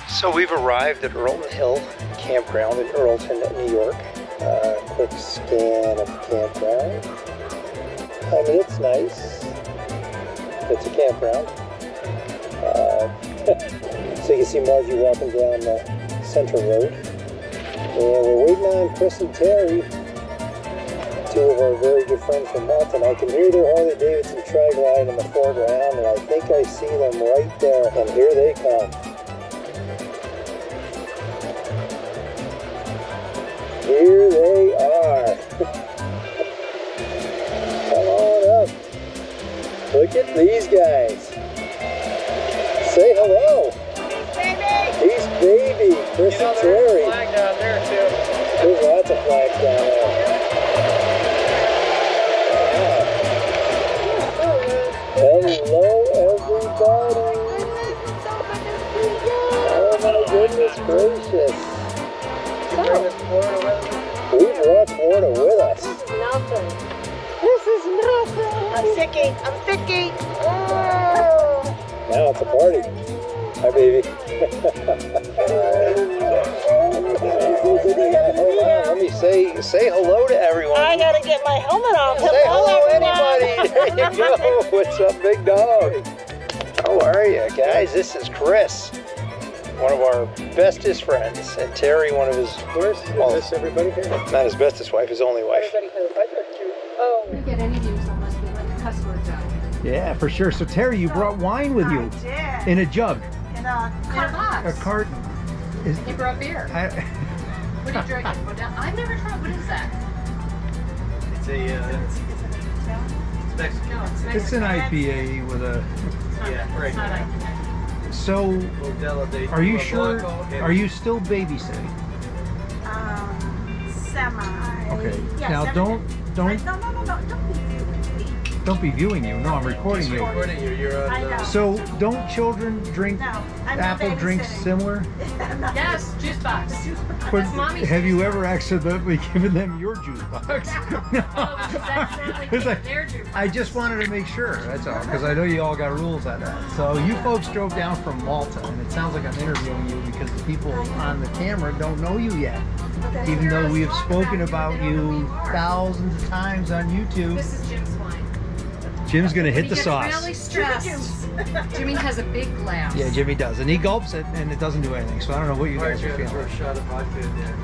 So we've arrived at Earlton Hill Campground in Earlton, New York. Quick scan of the campground. I mean, it's nice. It's a campground. So you can see Margie walking down the Central Road. And we're waiting on Chris and Terry, two of our very good friends from Malta. I can hear their Harley Davidson trag line in the foreground, and I think I see them right there. And here they come. Here they are. Come on up. Look at these guys. Say hello. He's baby. Chris and Terry. There's a flag down there too. There's lots of flags down there. Hello, everybody. Oh my goodness gracious. We brought Florida with us. Nothing. This is nothing. I'm sticky. I'm sticky. Oh. Now it's a party. Hi, baby. Let me say hello to everyone. I gotta get my helmet off. Say hello, everyone. anybody. There you go. What's up, big dog? How are you, guys? This is Chris, one of our bestest friends, and Terry, one of his. Where's this everybody here? Not his bestest wife, his only wife. Oh. We get any views unless we let the cuss words out. Yeah, for sure. So Terry, you brought wine with you I did. in a jug, In a In a box. a carton. Is, He brought beer. What are you drinking? I've never tried. What is that? It's a it's Mexican. No, it's It's an IPA with a. Yeah, right. It's not IPA. So, Modelo de are you Blanco sure? and- Are you still babysitting? Semi. Okay. Yeah, Now semi. don't No, don't be viewing you. No, I'm recording He's you. recording you. You're on. I know. So don't children drink No, I'm not apple drinks babysitting. similar? I'm not Yes, juice box. But That's mommy's have you juice ever accidentally given them your juice box? Oh, that's accidentally 'Cause their juice box. I just wanted to make sure, that's all, because I know you all got rules on that. So you folks drove down from Malta, and it sounds like I'm interviewing you because the people on the camera don't know you yet. Even though we have spoken about you thousands of times on YouTube. This is Jim's wine. Jim's gonna hit He the gets sauce. really stressed. Jimmy has a big glass. Yeah, Jimmy does, and he gulps it, and it doesn't do anything. So I don't know what you guys are Throw a feeling. shot of vodka in there.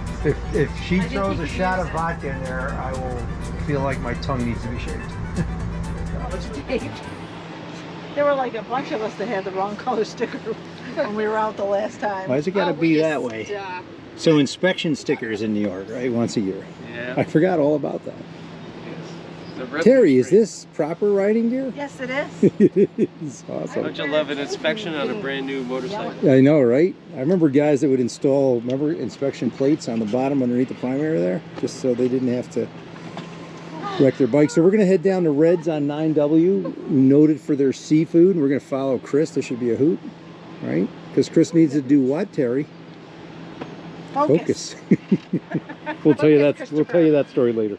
If she I didn't throws think a you shot could of use it. vodka in there, I will feel like my tongue needs to be shaved. There were like a bunch of us that had the wrong color sticker when we were out the last time. Why's it gotta Oh, we be that just, way? So inspection stickers in New York, right? Once a year. Yeah. I forgot all about that. The rest Terry, is is great. this proper riding gear? Yes, it is. It is awesome. Don't you love an inspection on a brand new motorcycle? I know, right? I remember guys that would install, inspection plates on the bottom underneath the primary there, just so they didn't have to wreck their bike. So we're gonna head down to Reds on 9W, noted for their seafood. We're gonna follow Chris. There should be a hoot, right? Because Chris needs to do what, Terry? Focus. We'll tell you that. Focus, We'll tell you that story later.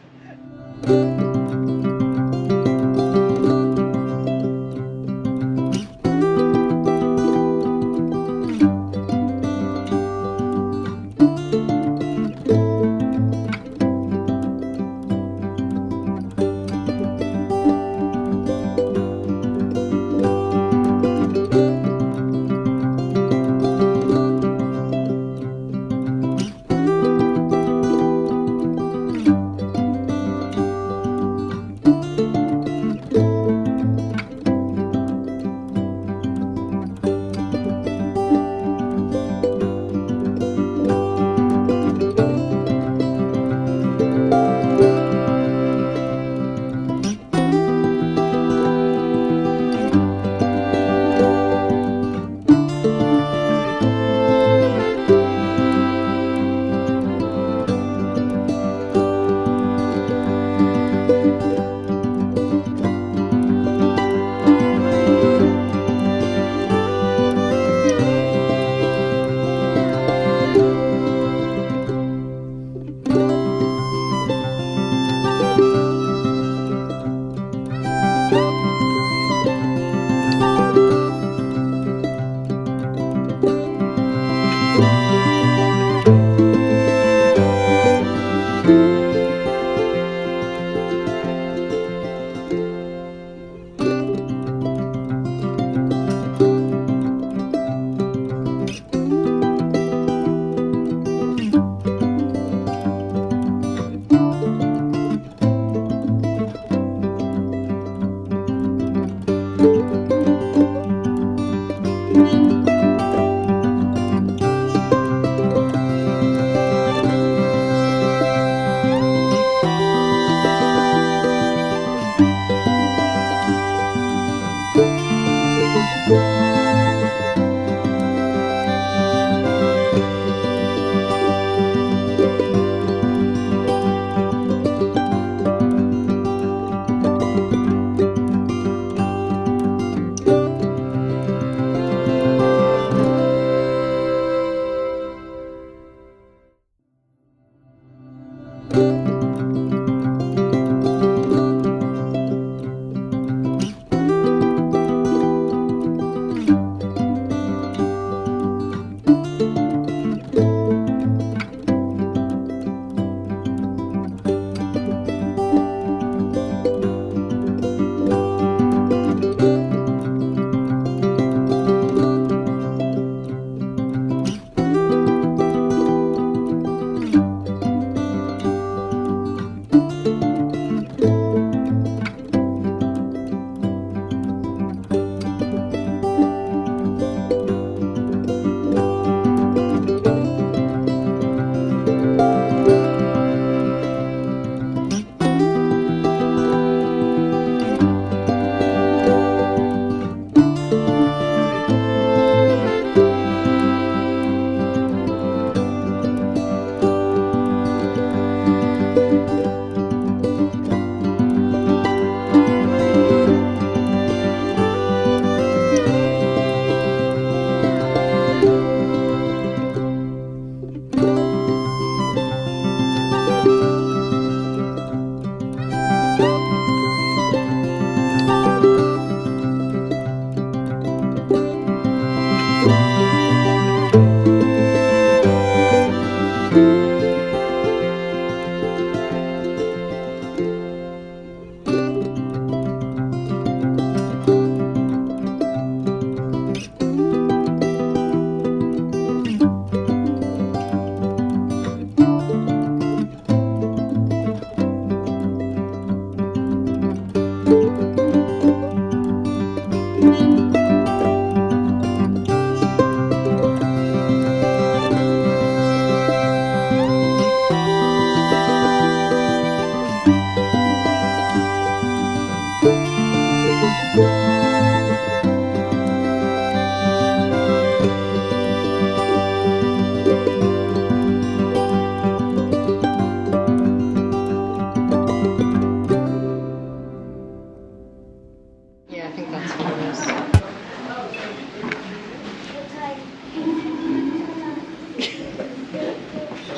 Yeah, I think that's what it is.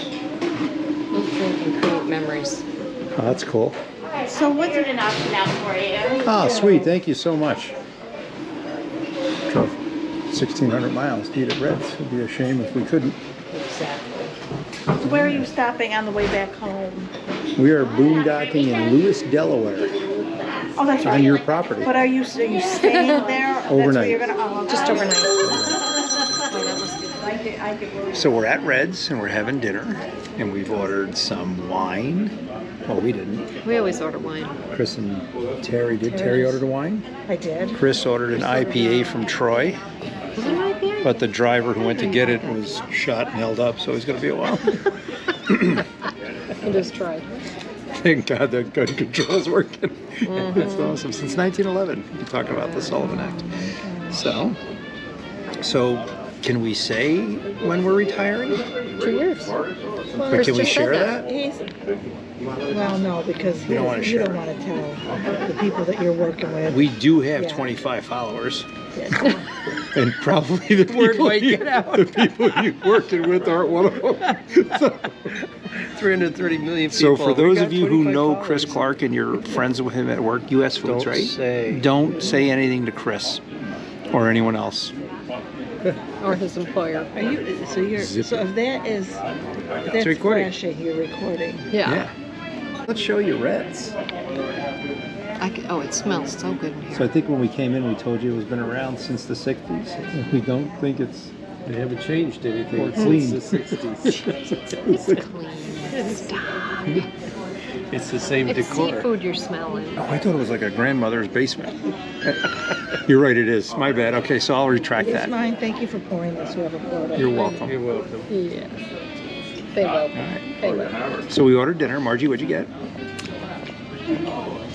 Let's drink and create memories. Oh, that's cool. So what's it? Oh, sweet. Thank you so much. Drove 1,600 miles to eat at Red's. It'd be a shame if we couldn't. Exactly. Where are you stopping on the way back home? We are boondocking in Lewis, Delaware, Oh, that's on right. your property. But are you staying there? That's where Overnight. you're gonna, oh, Just overnight. So we're at Red's and we're having dinner, and we've ordered some wine. Well, we didn't. We always order wine. Chris and Terry did. Terry ordered a wine. I did. Chris ordered an IPA from Troy, Was it an IPA? but the driver who went to get it was shot and held up, so it's going to be a while. I just tried. Thank God that gun control's working. That's awesome. Since 1911, you talk about the Sullivan Act. So can we say when we're retiring? 2 years. But can we just said share that. that? Well, no, because You don't wanna you share. don't want to tell the people that you're working with. We do have Yeah. 25 followers, Yeah. and probably the Word people, might get out. the people you're working with aren't one of them. So, 330 million people. so for We those got of you who 25 know followers. Chris Clark and you're friends with him at work, U.S. Foods, Don't right? say. Don't say anything to Chris or anyone else. Or his employer. Are you? So you're. Zip So it. if that is, if that's recording. flashing, you're recording. Yeah. Let's show you Red's. Oh, it smells so good in here. So I think when we came in, we told you it was been around since the 60s. We don't think it's They haven't changed anything Or since clean. the 60s. Clean. Stop. It's the same It's decor. seafood you're smelling. Oh, I thought it was like a grandmother's basement. You're right, it is. My bad. Okay, so I'll retract It's that. mine. Thank you for pouring this. Whoever poured it. You're welcome. You're welcome. Yes. They will. They will. So we ordered dinner. Margie, what'd you get?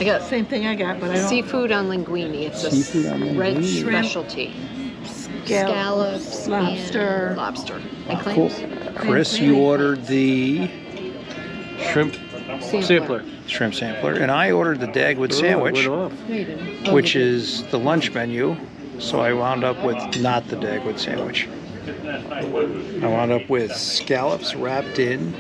I got Same thing I got, but I don't. seafood on linguine. It's a Seafood on red linguine. specialty. Scallops, lobster. and lobster. And Cool. clams. Chris, you ordered the Shrimp sampler. shrimp sampler, and I ordered the Dagwood sandwich, Went off. No, you didn't. Oh, which you did. is the lunch menu. So I wound up with not the Dagwood sandwich. I wound up with scallops wrapped in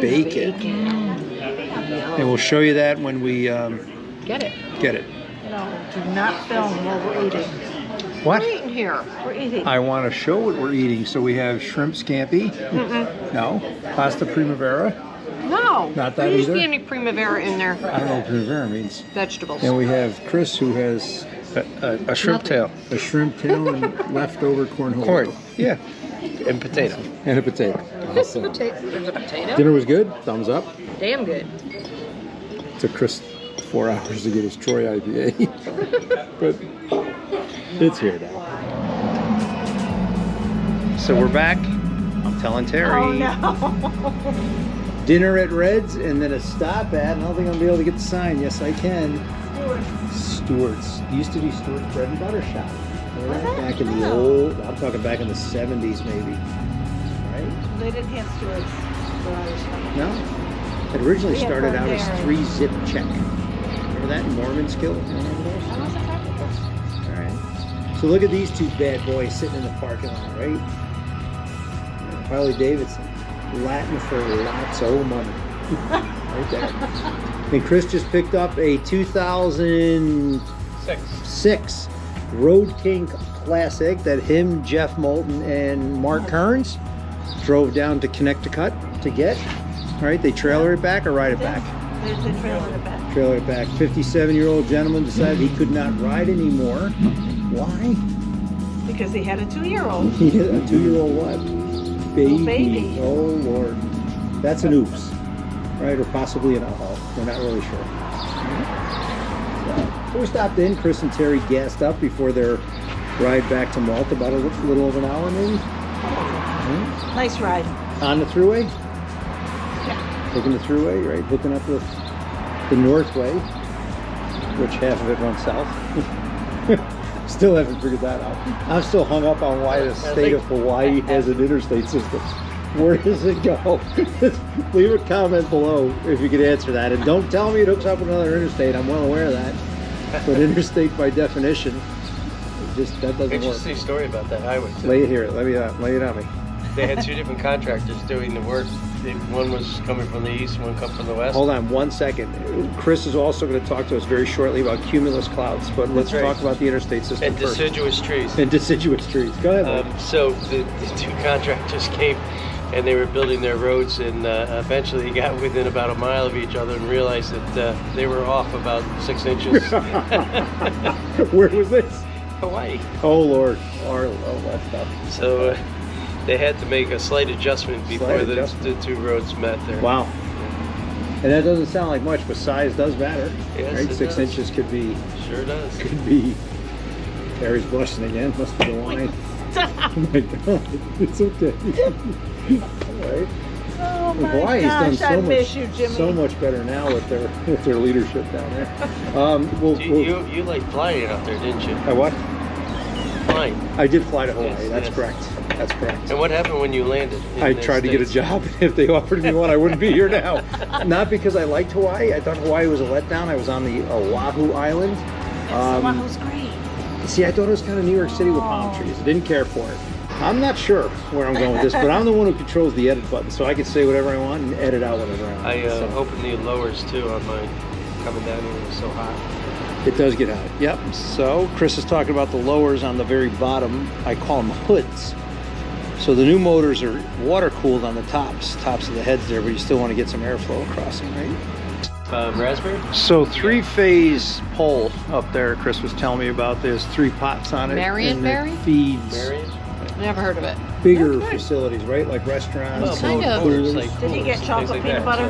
bacon. And we'll show you that when we Get it. get it. No, do not film while we're eating. What? We're eating here. We're eating. I want to show what we're eating. So we have shrimp scampi. No. Pasta primavera. No. Not that there used to either? be any primavera in there. I don't know what primavera means. Vegetables. And we have Chris, who has A shrimp tail. a shrimp tail and leftover cornhole. Corn. Yeah. And potato. And a potato. Awesome. There's a potato. Dinner was good. Thumbs up. Damn good. Took Chris 4 hours to get his Troy IPA. But it's here now. So we're back. I'm telling Terry. Oh no. Dinner at Red's and then a stop at, I don't think I'm gonna be able to get the sign. Yes, I can. Stewart's. Used to be Stewart's Bread and Butter Shop. Remember that? Back in the old, I'm talking back in the 70s maybe. Right? They didn't have stewards for Irish stuff. No? It originally We had started out as Barbarian. 3-zip check. Remember that in Mormon skill? Remember those? All right. So look at these two bad boys sitting in the parking lot, right? Harley Davidson. Latin for lots of money. Right there. And Chris just picked up a 2006 Road King Classic that him, Jeff Moulton, and Mark Kearns drove down to Connecticut to get. All right, they trailer it back or ride it back? They trailer it back. Trailer it back. 57-year-old gentleman decided he could not ride anymore. Why? Because he had a 2-year-old. He had a 2-year-old what? Baby. baby. Oh, Lord. That's an oops. Right, or possibly an uh-oh. We're not really sure. So we stopped in. Chris and Terry gassed up before their ride back to Malta, about a little over an hour maybe. Nice ride. On the thruway? Taking the thruway, right? Hooking up with the Northway, which half of it runs south. Still haven't figured that out. I'm still hung up on why the state of Hawaii has an interstate system. Where does it go? Leave a comment below if you could answer that. And don't tell me it hooks up with another interstate. I'm well aware of that. But interstate by definition, that doesn't work. Interesting story about that highway. too. Lay it here. Let me lay it on me. They had two different contractors doing the work. One was coming from the east, one come from the west. Hold on 1 second. Chris is also going to talk to us very shortly about cumulus clouds, but let's That's right. talk about the interstate system And first. deciduous trees. And deciduous trees. Go ahead. Mike. So the two contractors came and they were building their roads, and eventually they got within about a mile of each other and realized that they were off about 6 inches. Where was this? Hawaii. Oh Lord. Oh, that stuff. So they had to make a slight adjustment before Slight the adjustment. two roads met there. Wow. And that doesn't sound like much, but size does matter. Yes, right? it 6 does. inches could be Sure does. Terry's blushing again. Must be the wine. Oh my God. It's okay. Right? Oh my Hawaii's gosh, done I so miss much, you, Jimmy. so much better now with their leadership down there. You like flying out there, didn't you? I what? Flying. I did fly to Hawaii. Yes, That's yes. correct. That's correct. And what happened when you landed? in I the tried to get a States? job. If they offered me one, I wouldn't be here now. Not because I liked Hawaii. I thought Hawaii was a letdown. I was on the Oahu Island. Oahu's great. See, I thought it was kind of New York City with palm trees. I didn't care for it. I'm not sure where I'm going with this, but I'm the one who controls the edit button, so I can say whatever I want and edit out whatever I want. I So opened the lowers too on mine coming down here. It was so hot. it does get hot. Yep. So Chris is talking about the lowers on the very bottom. I call them hoods. So the new motors are water cooled on the tops of the heads there, but you still want to get some airflow across them, right? Raspberry? So 3-phase pole up there, Chris was telling me about. There's 3 pots on it. and it Marionberry? feeds Marion? Never heard of it. bigger facilities, right? Like restaurants. Kind and of. coolers. Like Did he get coolers, chocolate things like peanut that, butter?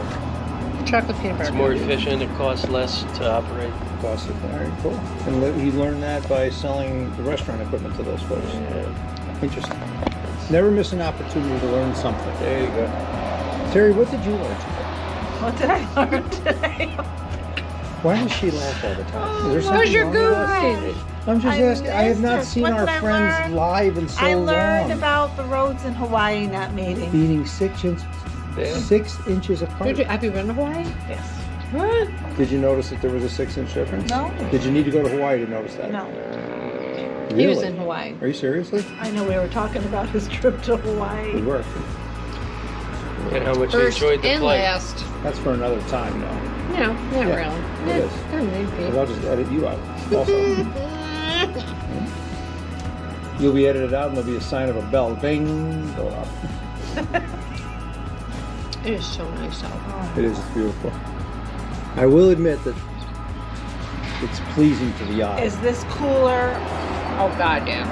Chocolate peanut It's butter. more efficient. It costs less to operate. Cost it. All right, cool. And he learned that by selling the restaurant equipment to those folks. Interesting. Never miss an opportunity to learn something. There you go. Terry, what did you learn today? What did I learn today? Why does she laugh all the time? Is there Because something you're wrong with us? goofy. I'm just I asking. I have not missed it. seen What our did I friends learn? live in so I long. learned about the roads in Hawaii in that meeting. Being 6 inches, Yeah. 6 inches apart. Have you been to Hawaii? Yes. What? Did you notice that there was a 6-inch difference? No. Did you need to go to Hawaii to notice that? No. Really? He was in Hawaii. Are you seriously? I know we were talking about his trip to We Hawaii. were. And how much you First enjoyed the and flight. last. That's for another time, though. No, not Yeah, really. it Yeah, is. doesn't need to Because be. I'll just edit you out. Also, you'll be edited out, and there'll be a sign of a bell, bing, go up. It is so nice out. It is. It's beautiful. I will admit that it's pleasing to the eye. Is this cooler? Oh God, yeah.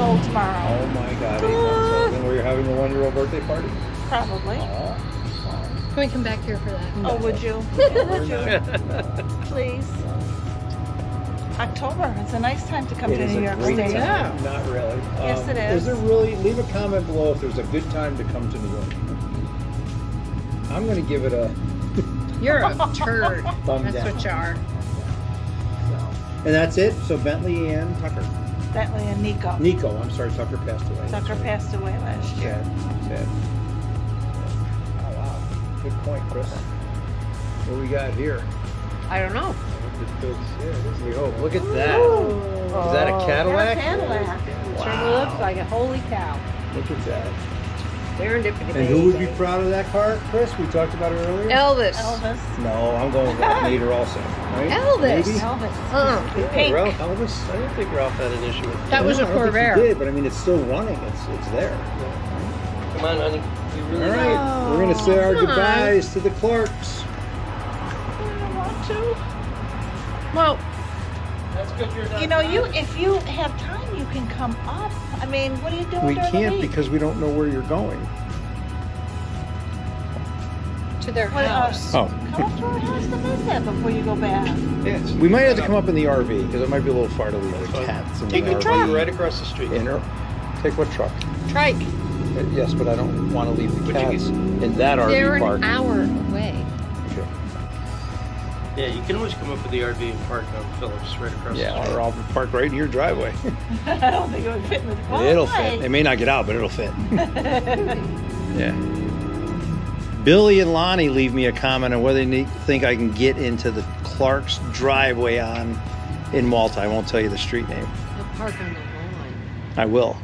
old tomorrow. Oh my God, 8 months old. And we're having a 1-year-old birthday party? Probably. Oh. Can we come back here for that? Oh, would you? Would you? Please. October. It's a nice time to come It to is New a York great State. time. Not really. Yes, it Is is. there really? Leave a comment below if there's a good time to come to New York. I'm going to give it a You're a turd. thumb That's down. what you are. And that's it. So Bentley and Tucker. Bentley and Nico. Nico, I'm sorry, Tucker passed away. Tucker passed away last year. Sad. Oh wow. Good point, Chris. What we got here? I don't know. We hope. Look at that. Is that a Cadillac? Cadillac. Sure looks like a holy cow. Look at that. Serendipity. And who would be proud of that car, Chris? We talked about it earlier. Elvis. Elvis. No, I'm going with Nader also. Right? Elvis. Maybe? Elvis. Yeah, Pink. Ralph Elvis. I don't think Ralph had an issue with it. That was a I don't think he Corvair. did, but I mean, it's still running. It's there. Come on, honey. We All really right, we're gonna say our Come on. goodbyes to the Clarks. I want to. Well, That's good you're not. You know, if you have time, you can come up. I mean, what are you doing We during the can't week? because we don't know where you're going. to their What, house. Oh. Come up to our house to visit before you go back. Yes. We might have to come up in the RV because it might be a little far to leave the fine. cats in Take the the RV. truck right across the street. In her. Take what truck? Trike. Yes, but I don't want to leave the But you cats in that They're RV an park. hour away. Okay. Yeah, you can always come up with the RV and park on Phillips right across the Yeah, street. or I'll park right in your driveway. I don't think it would fit in the car. It'll fit. It may not get out, but it'll fit. Yeah. Billy and Lonnie leave me a comment on whether they think I can get into the Clark's driveway in Malta. I won't tell you the street name. They'll park on the lawn. I will.